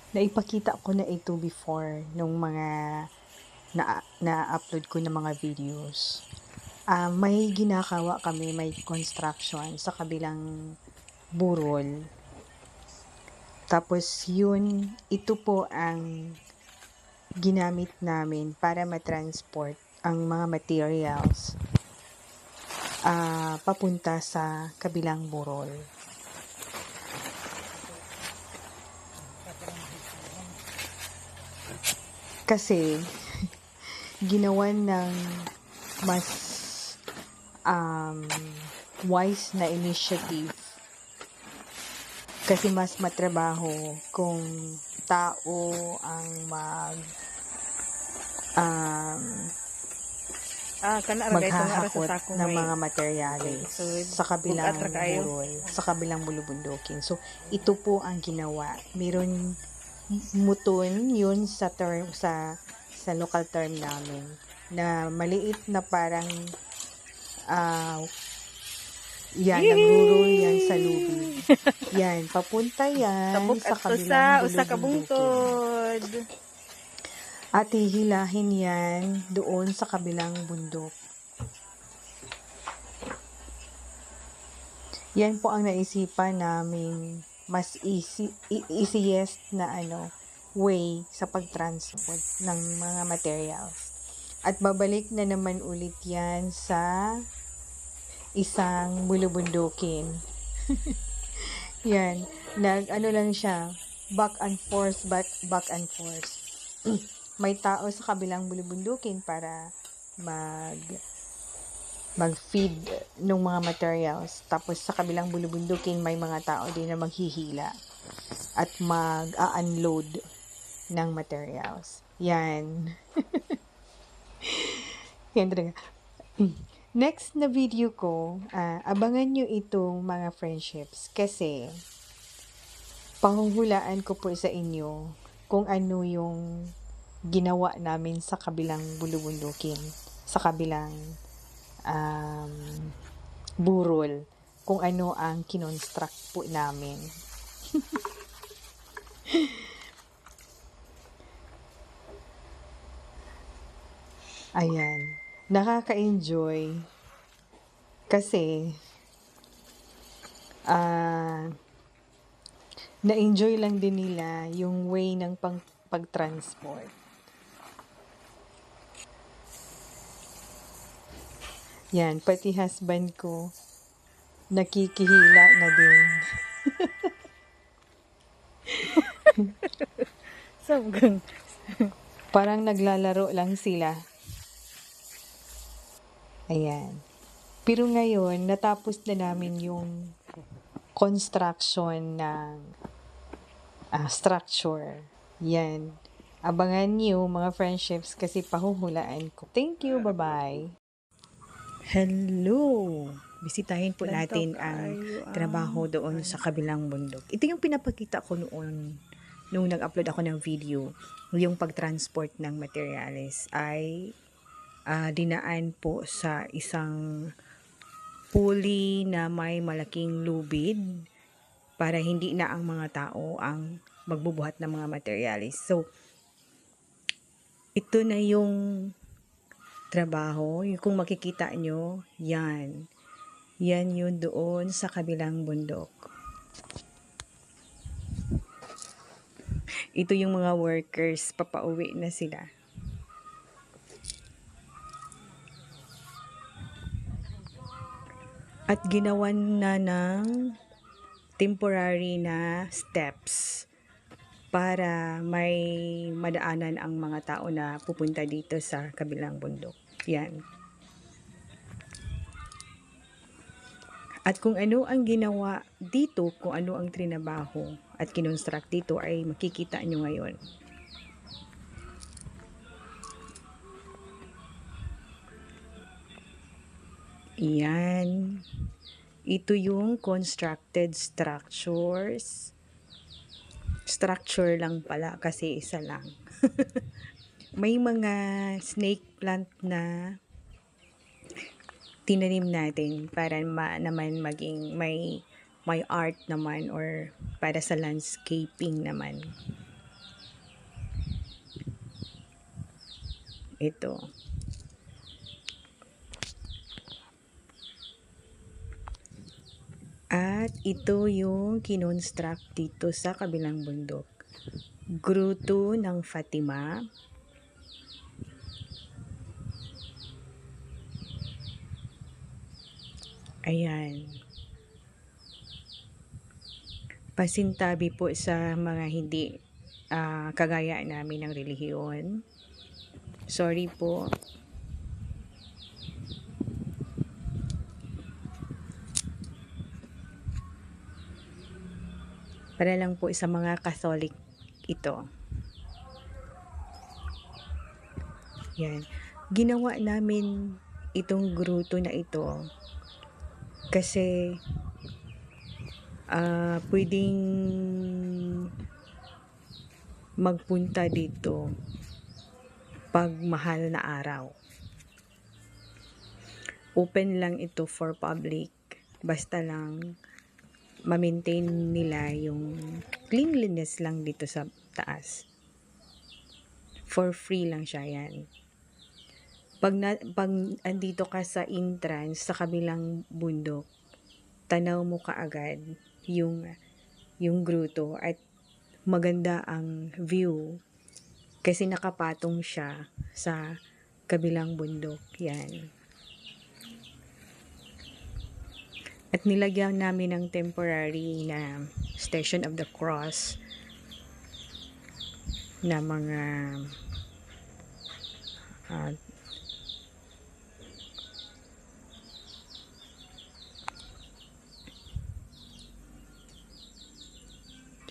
Naipakita ko na ito before nung mga na-upload ko na mga videos. May ginagawa kami, may construction sa kabilang burol. Tapos ito po ang ginamit namin para matransport ang mga materials papunta sa kabilang burol. Kasi ginawan ng mas wise na initiative kasi mas matrabaho kung tao ang maghahakot ng mga materyales sa kabilang burol, sa kabilang bulubundukin. So, ito po ang ginawa. Meron muton yun sa term, sa local term namin, na maliit na parang nagrurol yan sa lubid. Yan, papunta yan sa kabilang bulubundukin. At hihilahin yan doon sa kabilang bundok. Yan po ang naisipan namin mas easiest na way sa pagtransport ng mga materials. At babalik na naman ulit yan sa isang bulubundukin. Yan, lang siya, back and forth. May tao sa kabilang bulubundukin para mag-feed ng mga materials. Tapos sa kabilang bulubundukin, may mga tao din na maghihila at mag-unload ng materials. Yan. Yan talaga. Next na video ko, abangan nyo itong mga friendships kasi panghuhulaan ko po sa inyo kung ano yung ginawa namin sa kabilang bulubundukin, sa kabilang burol, kung ano ang kinonstruct po namin. Ayan, nakaka-enjoy kasi na-enjoy lang din nila yung way ng pag-transport. Yan, pati husband ko nakikihila na din. Parang naglalaro lang sila. Ayan. Pero ngayon, natapos na namin yung construction ng structure. Yan. Abangan niyo mga friendships kasi pahuhulaan ko. Thank you. Bye-bye. Hello! Bisitahin po natin ang trabaho doon sa kabilang bundok. Ito yung pinapakita ko noon nung nag-upload ako ng video. Yung pagtransport ng materials ay dinaan po sa isang pulley na may malaking lubid para hindi na ang mga tao ang magbubuhat ng mga materials. So, ito na yung trabaho. Yung kung makikita nyo, yan. Yan yun doon sa kabilang bundok. Ito yung mga workers, papauwi na sila. At ginawan na ng temporary na steps para may madaanan ang mga tao na pupunta dito sa kabilang bundok. Yan. At kung ano ang ginawa dito, kung ano ang trinabaho at kinonstruct dito ay makikita nyo ngayon. Yan. Ito yung constructed structures. Structure lang pala kasi isa lang. May mga snake plant na tinanim natin para naman maging may art naman or para sa landscaping naman. Ito. At ito yung kinonstruct dito sa kabilang bundok. Gruto ng Fatima. Ayan. Pasintabi po sa mga hindi kagaya namin ng relihiyon. Sorry po. Para lang po sa mga Catholic ito. Yan. Ginawa namin itong gruto na ito kasi pwedeng magpunta dito pag mahal na araw. Open lang ito for public. Basta lang ma-maintain nila yung cleanliness lang dito sa taas. For free lang siya yan. Pag andito ka sa entrance sa kabilang bundok, tanaw mo kaagad yung gruto at maganda ang view kasi nakapatong siya sa kabilang bundok. Yan. At nilagyan namin ng temporary na Station of the Cross na mga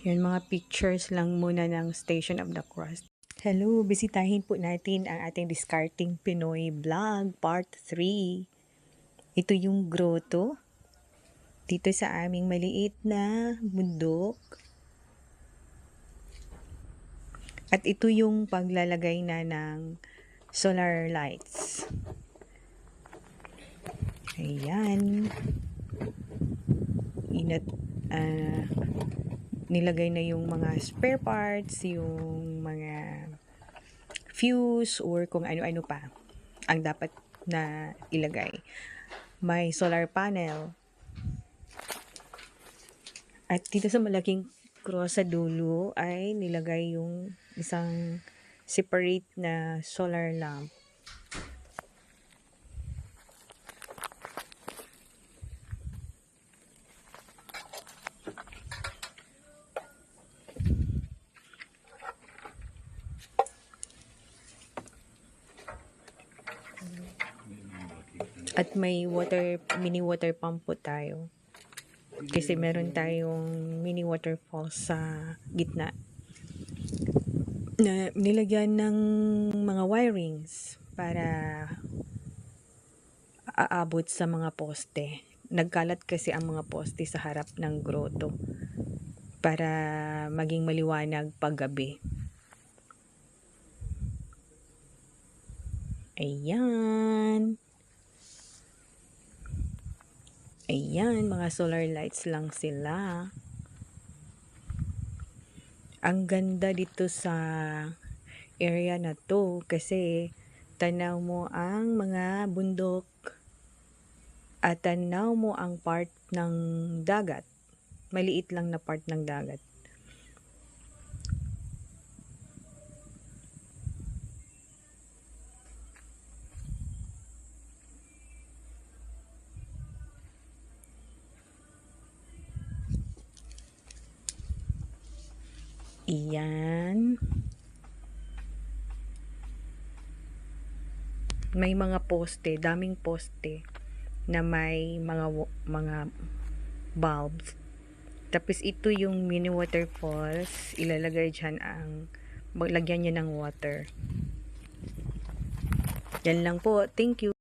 yan, mga pictures lang muna ng Station of the Cross. Hello, bisitahin po natin ang ating Discarding Pinoy Vlog Part 3. Ito yung grotto dito sa aming maliit na bundok. At ito yung paglalagay na ng solar lights. Ayan. Nilagay na yung mga spare parts, yung mga fuse, or kung ano-ano pa ang dapat na ilagay. May solar panel. At dito sa malaking cross sa dulo ay nilagay yung isang separate na solar lamp. At may mini water pump po tayo. Kasi meron tayong mini waterfall sa gitna na nilagyan ng mga wirings para aabot sa mga poste. Nagkalat kasi ang mga poste sa harap ng grotto para maging maliwanag paggabi. Ayan. Ayan, mga solar lights lang sila. Ang ganda dito sa area na to kasi tanaw mo ang mga bundok at tanaw mo ang part ng dagat. Maliit lang na part ng dagat. Iyan. May mga poste, daming poste na may mga bulbs. Tapos ito yung mini waterfalls, ilalagay dyan maglagyan niya ng water. Yan lang po. Thank you.